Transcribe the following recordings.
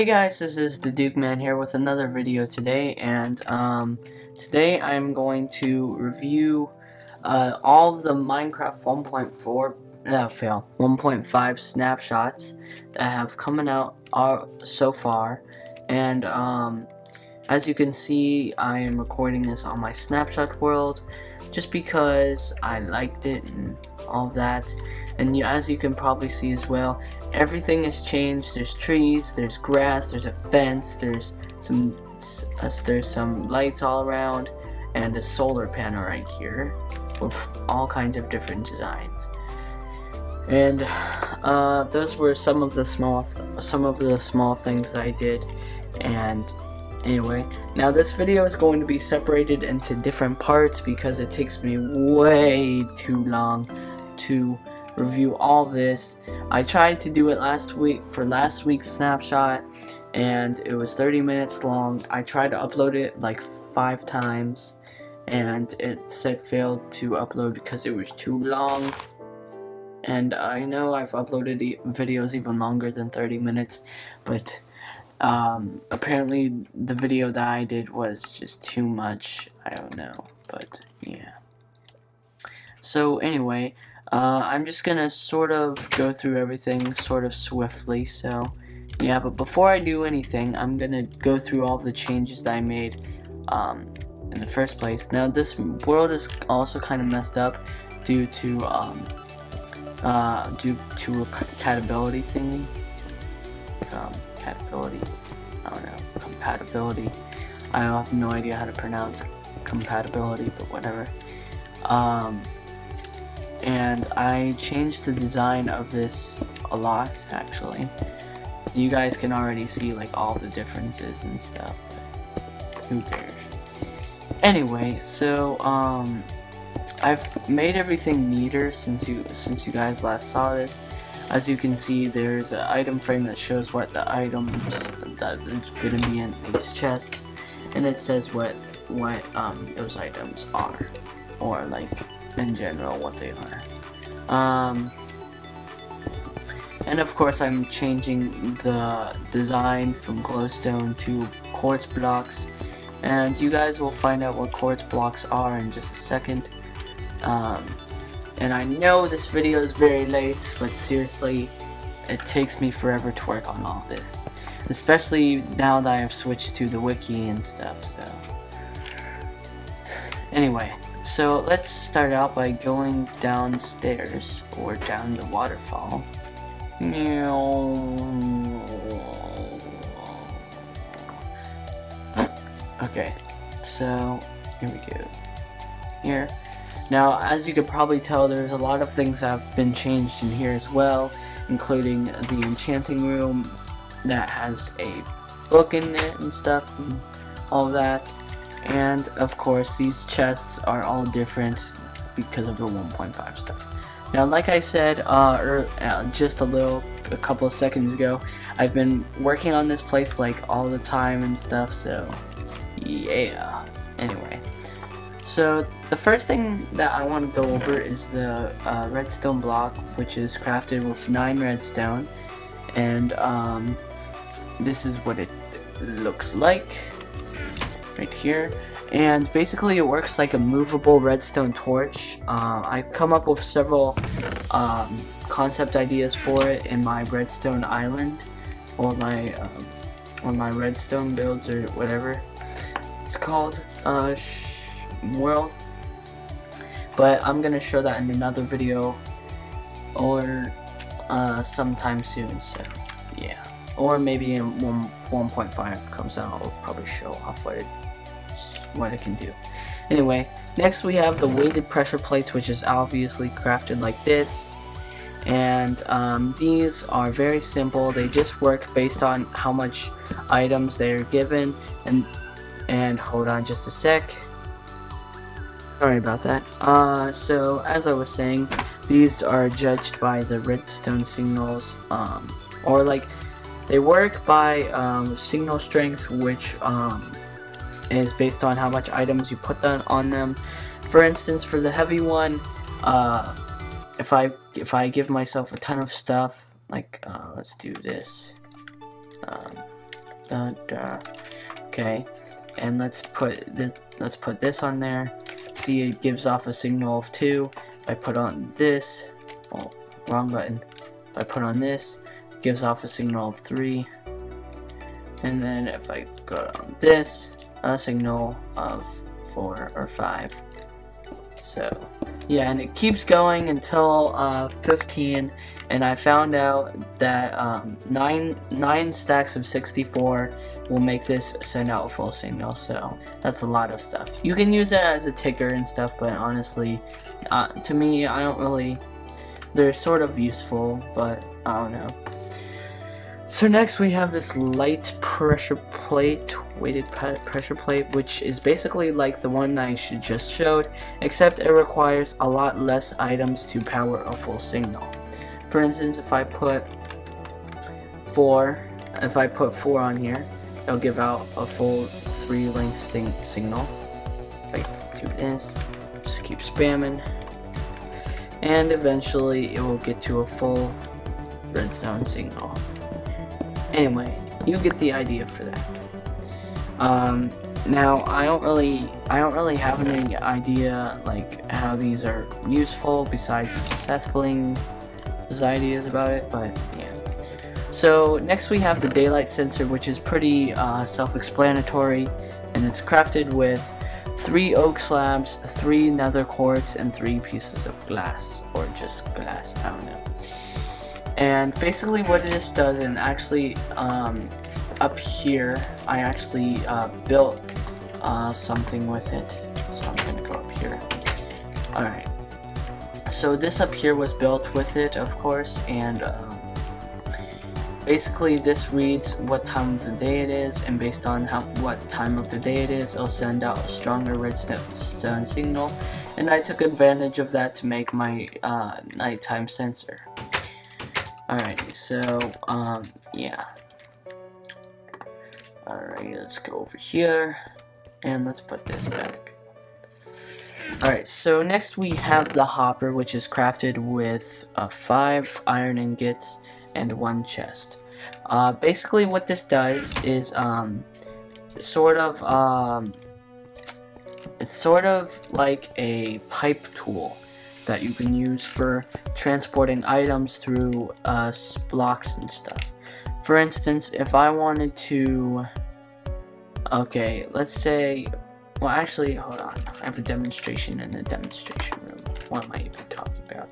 Hey guys, this is the Duke Man here with another video today, and today I'm going to review all of the Minecraft 1.5 snapshots that have coming out so far. And as you can see, I am recording this on my Snapshot world just because I liked it and all of that. And as you can probably see as well, everything has changed. There's trees, there's grass, there's a fence, there's some lights all around, and a solar panel right here with all kinds of different designs. And those were some of the small things that I did. And anyway, now this video is going to be separated into different parts because it takes me way too long to review all this. I tried to do it last week for last week's snapshot, and it was 30 minutes long. I tried to upload it like 5 times, and it said failed to upload because it was too long. And I know I've uploaded videos even longer than 30 minutes, but apparently the video that I did was just too much. I don't know, but yeah. So anyway, I'm just gonna sort of go through everything sort of swiftly, so yeah. But before I do anything, I'm gonna go through all the changes that I made in the first place. Now this world is also kind of messed up due to a compatibility thingy. Compatibility. I have no idea how to pronounce compatibility, but whatever. And I changed the design of this a lot, actually. You guys can already see like all the differences and stuff, but who cares? Anyway, so I've made everything neater since you guys last saw this. As you can see, there's an item frame that shows what the items that is going to be in these chests, and it says what those items are, or like in general what they are. And of course I'm changing the design from glowstone to quartz blocks, and you guys will find out what quartz blocks are in just a second. And I know this video is very late, but seriously, it takes me forever to work on all this, especially now that I have switched to the wiki and stuff. So anyway, so let's start out by going downstairs, or down the waterfall. Okay, so here we go. Here. Now, as you could probably tell, there's a lot of things that have been changed in here as well, including the enchanting room that has a book in it and stuff, and all that. And of course, these chests are all different because of the 1.5 stuff. Now, like I said just a couple of seconds ago, I've been working on this place like all the time and stuff, so yeah. Anyway, so the first thing that I want to go over is the redstone block, which is crafted with 9 redstone, and this is what it looks like right here. And basically it works like a movable redstone torch. I've come up with several concept ideas for it in my redstone island, or my redstone builds, or whatever it's called, world. But I'm gonna show that in another video, or sometime soon, so yeah. Or maybe in 1.5 comes out, I'll probably show off what it can do. Anyway, next we have the weighted pressure plates, which is obviously crafted like this. And these are very simple. They just work based on how much items they're given. And hold on just a sec. Sorry about that. So as I was saying, these are judged by the redstone signals, or like they work by signal strength, which is based on how much items you put on them. For instance, for the heavy one, if I give myself a ton of stuff, like let's do this. Okay, and let's put this on there. See, it gives off a signal of 2. If I put on this, oh, wrong button. If I put on this, it gives off a signal of 3. And then if I go on this, a signal of 4 or 5. So yeah, and it keeps going until 15, and I found out that 9 stacks of 64 will make this send out a full signal, so that's a lot of stuff. You can use it as a ticker and stuff, but honestly, to me, I don't really, they're sort of useful, but I don't know. So next we have this light pressure plate, weighted pressure plate, which is basically like the one I just showed, except it requires a lot less items to power a full signal. For instance, if I put 4 on here, it'll give out a full 3-length signal. If I do this, just keep spamming, and eventually it will get to a full redstone signal. Anyway, you get the idea for that. Now I don't really have any idea like how these are useful besides Sethbling's ideas about it, but yeah. So next we have the daylight sensor, which is pretty self-explanatory, and it's crafted with 3 oak slabs, 3 nether quartz, and 3 pieces of glass, or just glass, I don't know. And basically what this does, and actually up here I actually built something with it, so I'm gonna go up here. Alright, so this up here was built with it, of course, and basically this reads what time of the day it is, and based on what time of the day it is, it'll send out a stronger redstone signal, and I took advantage of that to make my nighttime sensor. Alright, so, yeah. Alright, let's go over here, and let's put this back. Alright, so next we have the hopper, which is crafted with 5 iron ingots and 1 chest. Basically what this does is, it's sort of like a pipe tool that you can use for transporting items through blocks and stuff. For instance, if I wanted to, okay, let's say, well actually, hold on, I have a demonstration in the demonstration room. What am I even talking about?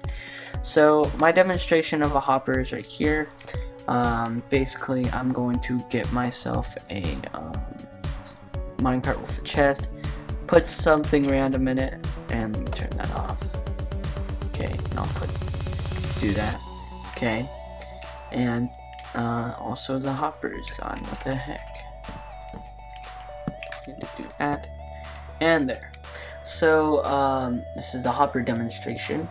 So my demonstration of a hopper is right here. Basically, I'm going to get myself a minecart with a chest, put something random in it, and let me turn that off. Okay, and I'll do that. Okay, and also the hopper is gone. What the heck? Need to do that, and there. So this is the hopper demonstration.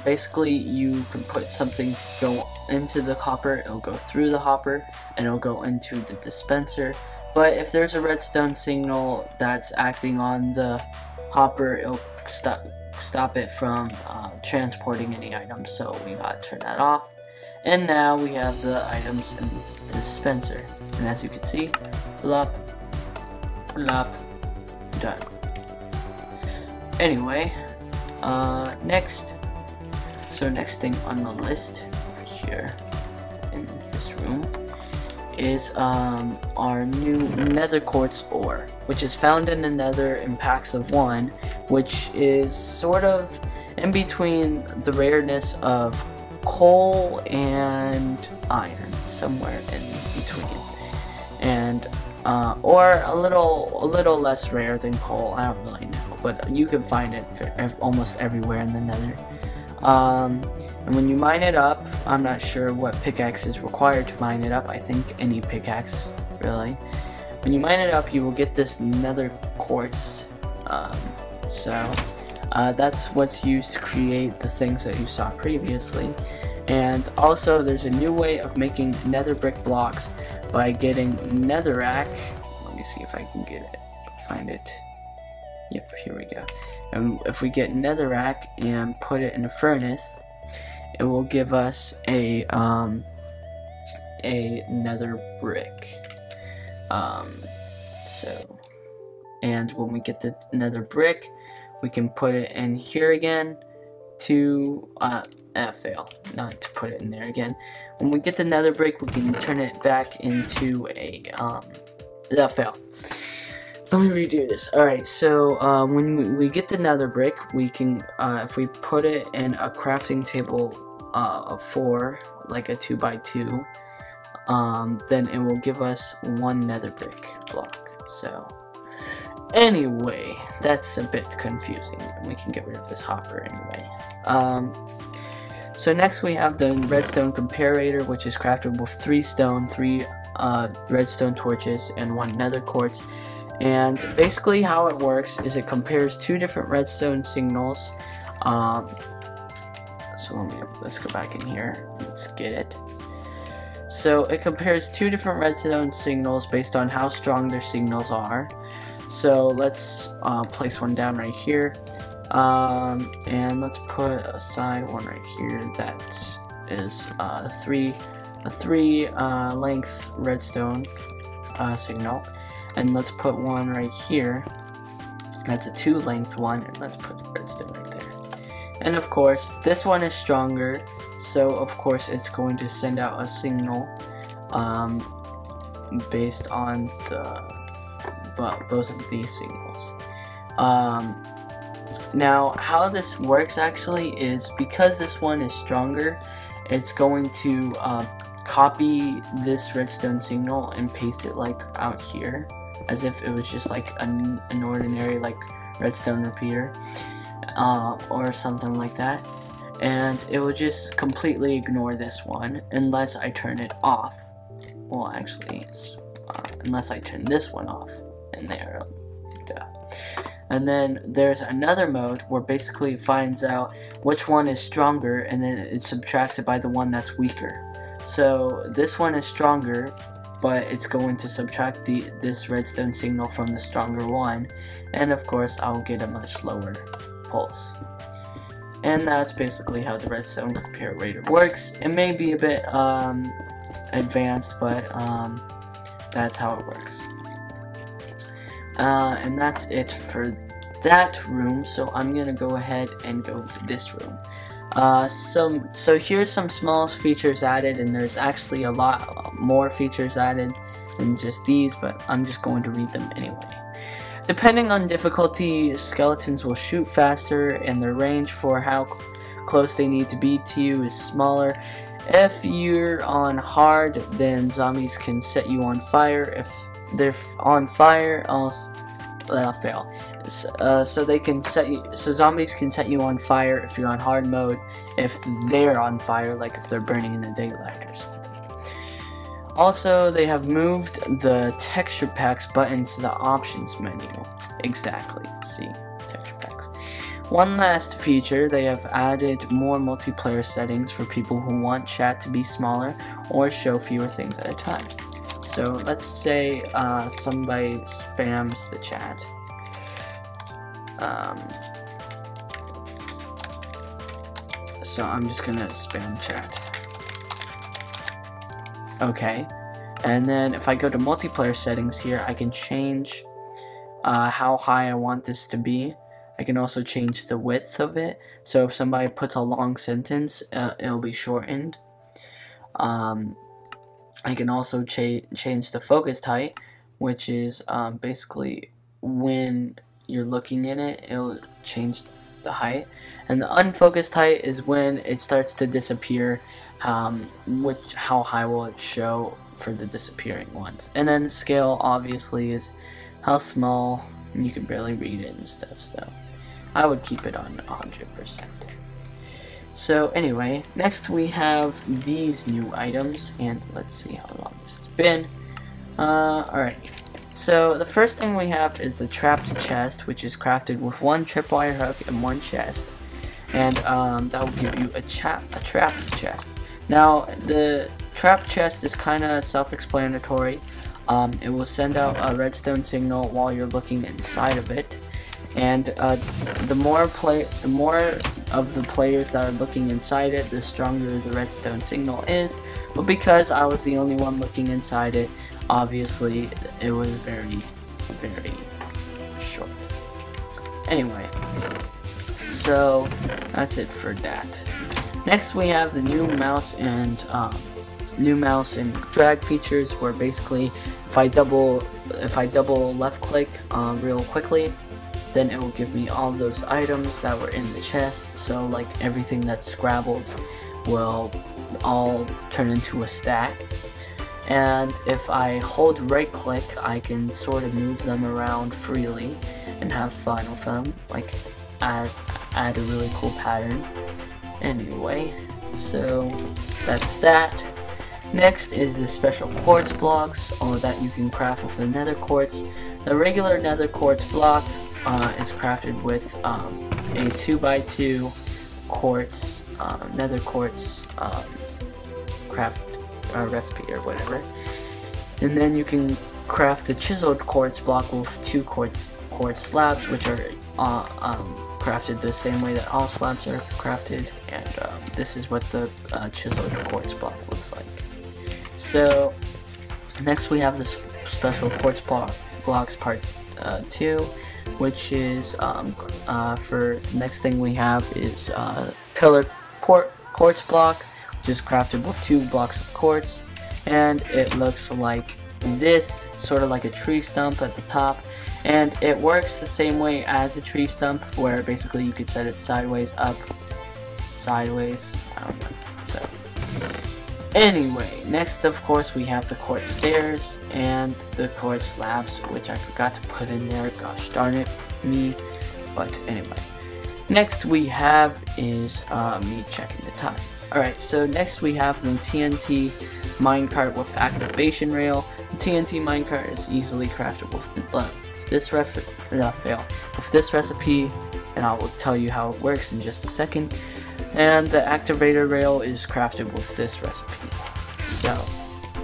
Basically, you can put something to go into the hopper. It'll go through the hopper, and it'll go into the dispenser. But if there's a redstone signal that's acting on the hopper, it'll stop it from transporting any items, so we gotta turn that off. And now we have the items in the dispenser, and as you can see, blop, blop, done. Anyway, next thing on the list here in this room is our new nether quartz ore, which is found in the nether in packs of 1, which is sort of in between the rareness of coal and iron, somewhere in between, and or a little less rare than coal. I don't really know, but you can find it almost everywhere in the nether. And when you mine it up, I'm not sure what pickaxe is required to mine it up. I think any pickaxe, really. When you mine it up, you will get this nether quartz. That's what's used to create the things that you saw previously. And also, there's a new way of making nether brick blocks by getting netherrack. Let me see if I can get it. Find it. Yep, here we go. And if we get netherrack and put it in a furnace, it will give us a nether brick. And when we get the nether brick, we can put it in here again to fail, not to put it in there again. When we get the nether brick, we can turn it back into a fail. Let me redo this. Alright, so when we get the nether brick, we can, if we put it in a crafting table of 4, like a 2x2, then it will give us 1 nether brick block. So anyway, that's a bit confusing. We can get rid of this hopper anyway. So next we have the redstone comparator, which is crafted with 3 stone, 3 redstone torches, and 1 nether quartz. And basically how it works is it compares 2 different redstone signals. So let's go back in here. Let's get it. So it compares 2 different redstone signals based on how strong their signals are. So let's place one down right here, and let's put aside one right here that is a 3 length redstone signal, and let's put one right here that's a 2 length one, and let's put redstone right there. And of course this one is stronger, so of course it's going to send out a signal based on both of these signals. Now how this works actually is, because this one is stronger, it's going to copy this redstone signal and paste it like out here, as if it was just like an ordinary like redstone repeater or something like that, and it will just completely ignore this one unless I turn it off. Well, actually, unless I turn this one off. And there, duh. And then there's another mode where basically it finds out which one is stronger, and then it subtracts it by the one that's weaker. So this one is stronger, but it's going to subtract this redstone signal from the stronger one, and of course I'll get a much lower pulse. And that's basically how the redstone comparator works. It may be a bit advanced, but that's how it works. And that's it for that room, so I'm gonna go ahead and go to this room. So here's some small features added, and there's actually a lot more features added than just these, but I'm just going to read them anyway. Depending on difficulty, skeletons will shoot faster, and their range for how close they need to be to you is smaller. If you're on hard, then zombies can set you on fire. If they're on fire, fail. So they can set you. So zombies can set you on fire if you're on hard mode. If they're on fire, like if they're burning in the daylight or something. Also, they have moved the texture packs button to the options menu. Exactly. See, texture packs. One last feature, they have added more multiplayer settings for people who want chat to be smaller or show fewer things at a time. So let's say somebody spams the chat. So I'm just gonna spam chat. Okay, and then if I go to multiplayer settings here, I can change how high I want this to be. I can also change the width of it, so if somebody puts a long sentence, it'll be shortened. I can also change the focused height, which is basically when you're looking in it, it'll change the height. And the unfocused height is when it starts to disappear, how high will it show for the disappearing ones. And then scale obviously is how small, and you can barely read it and stuff, so I would keep it on 100%. So anyway, next we have these new items, and let's see how long this has been. Alright, so the first thing we have is the trapped chest, which is crafted with 1 tripwire hook and 1 chest, and that will give you a trapped chest. Now the trapped chest is kind of self-explanatory. It will send out a redstone signal while you're looking inside of it, and the more of the players that are looking inside it, the stronger the redstone signal is. But because I was the only one looking inside it, obviously it was very short. Anyway, so that's it for that. Next we have the new mouse and drag features, where basically if I double left click real quickly, then it will give me all those items that were in the chest. So like everything that's scrabbled will all turn into a stack. And if I hold right click, I can sort of move them around freely and have fun with them, like add a really cool pattern. Anyway, so that's that. Next is the special quartz blocks, or that you can craft with the nether quartz. The regular nether quartz block is crafted with a 2x2 quartz, nether quartz craft recipe or whatever. And then you can craft the chiseled quartz block with 2 quartz slabs, which are crafted the same way that all slabs are crafted. And this is what the chiseled quartz block looks like. So next we have the special quartz blocks part 2, which is for the next thing we have is pillar quartz block, which is crafted with 2 blocks of quartz, and it looks like this, sort of like a tree stump at the top, and it works the same way as a tree stump, where basically you could set it sideways, up, sideways, I don't know. So anyway, next of course we have the quartz stairs and the quartz slabs, which I forgot to put in there, gosh darn it me. But anyway, next we have is me checking the time. Alright, so next we have the TNT Minecart with activation rail. The TNT Minecart is easily crafted with this recipe, and I will tell you how it works in just a second. And the activator rail is crafted with this recipe. So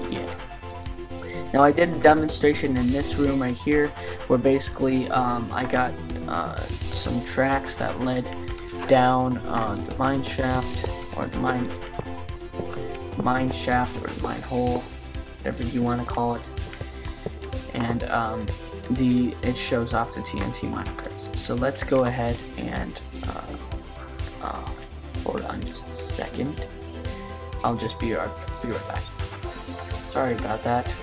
yeah. Now I did a demonstration in this room right here, where basically I got some tracks that led down the mine shaft, or the mine shaft, or the mine hole, whatever you want to call it. And it shows off the TNT minecarts. So let's go ahead and hold on just a second. I'll just be right back. Sorry about that.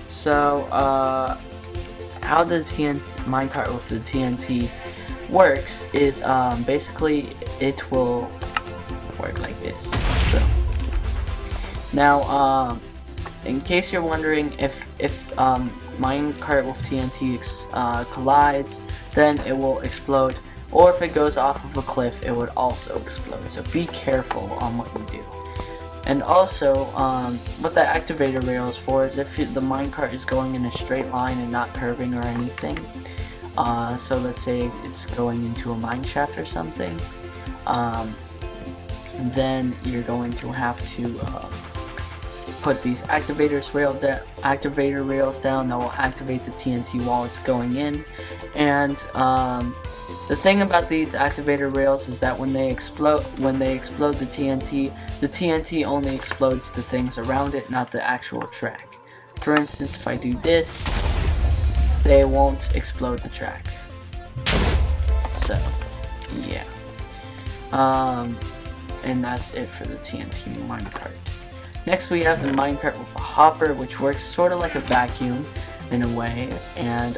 So how the TNT minecart with the TNT works is basically it will work like this. So, now in case you're wondering if minecart with TNT collides, then it will explode, or if it goes off of a cliff, it would also explode. So be careful on what you do. And also, what the activator rail is for is if the minecart is going in a straight line and not curving or anything. So let's say it's going into a mine shaft or something, then you're going to have to put these activator rails down that will activate the TNT while it's going in. And the thing about these activator rails is that when they explode the TNT only explodes the things around it, not the actual track. For instance, if I do this, they won't explode the track. So yeah, and that's it for the TNT minecart. Next we have the minecart with a hopper, which works sort of like a vacuum in a way, and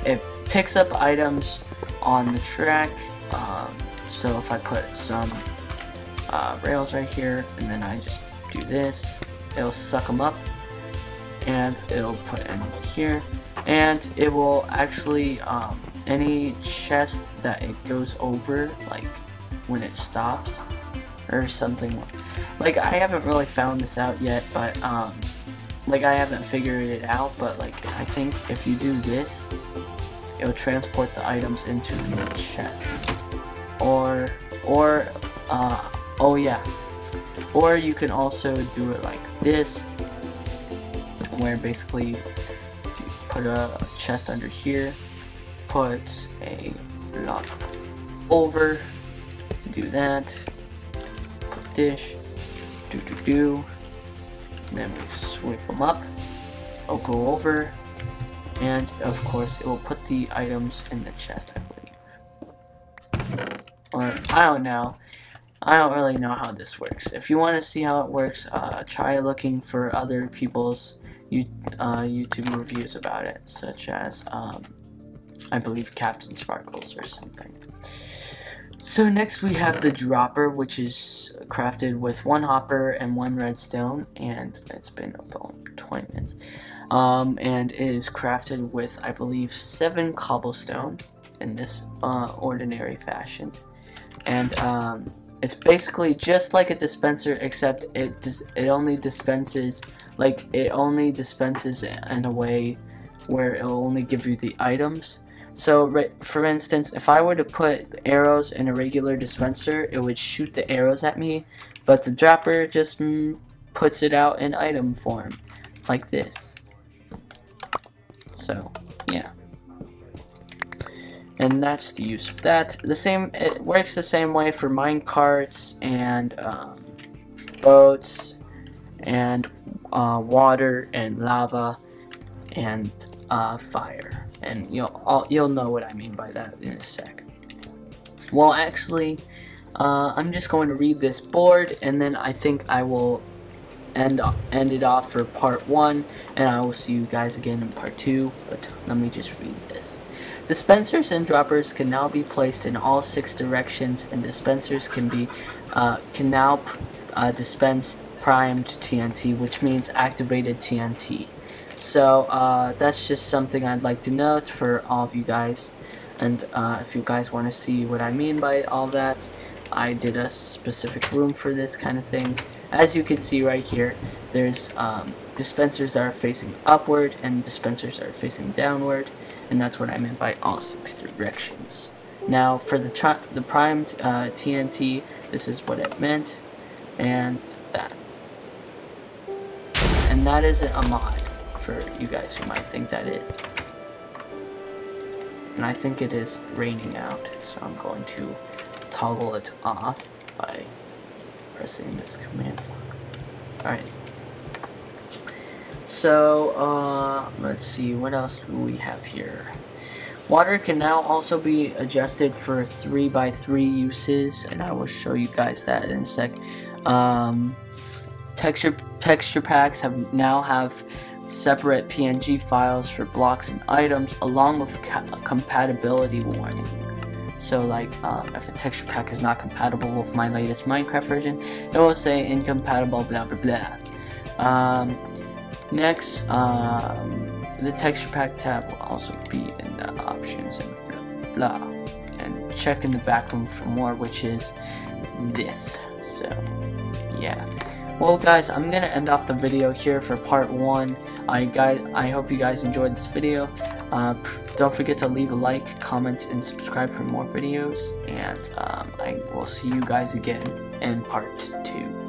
it picks up items on the track. So if I put some rails right here, and then I just do this, it'll suck them up, and it'll put in here, and it will actually any chest that it goes over, like when it stops or something. Like, I haven't really found this out yet, but like, I haven't figured it out, but like, I think if you do this, it'll transport the items into the chests. Or oh yeah, or you can also do it like this, where basically you put a chest under here, put a block over, do that, put dish, and then we sweep them up. I'll go over, and of course it will put the items in the chest, I believe. Or I don't know. I don't really know how this works. If you want to see how it works, try looking for other people's YouTube reviews about it, such as I believe Captain Sparkles or something. So next we have the dropper, which is crafted with 1 hopper and 1 redstone, and it's been about 20 minutes. And it is crafted with, I believe, 7 cobblestone in this ordinary fashion. And it's basically just like a dispenser, except it only dispenses in a way where it'll only give you the items. So for instance, if I were to put arrows in a regular dispenser, it would shoot the arrows at me, but the dropper just puts it out in item form like this. So yeah, and that's the use of that. It works the same way for minecarts and boats and water and lava and fire, and you'll know what I mean by that in a sec. Well, actually, I'm just going to read this board, and then I think I will end it off for part 1, and I will see you guys again in part 2. But let me just read this. Dispensers and droppers can now be placed in all 6 directions, and dispensers can now dispense primed TNT, which means activated TNT. So that's just something I'd like to note for all of you guys. And if you guys want to see what I mean by all that, I did a specific room for this kind of thing. As you can see right here, there's dispensers that are facing upward and dispensers that are facing downward, and that's what I meant by all 6 directions. Now for the primed TNT, this is what it meant, and that. And that isn't a mod for you guys who might think that is. And I think it is raining out, so I'm going to toggle it off by pressing this command block. Alright. So, let's see, what else do we have here? Water can now also be adjusted for 3x3 uses, and I will show you guys that in a sec. Texture packs now have separate PNG files for blocks and items, along with compatibility warning. So like if a texture pack is not compatible with my latest Minecraft version, it will say incompatible blah blah blah. Next, the texture pack tab will also be in the options and blah blah. And check in the back room for more, which is this. So yeah. Well guys, I'm gonna end off the video here for part 1. I hope you guys enjoyed this video. Don't forget to leave a like, comment, and subscribe for more videos, and I will see you guys again in part 2.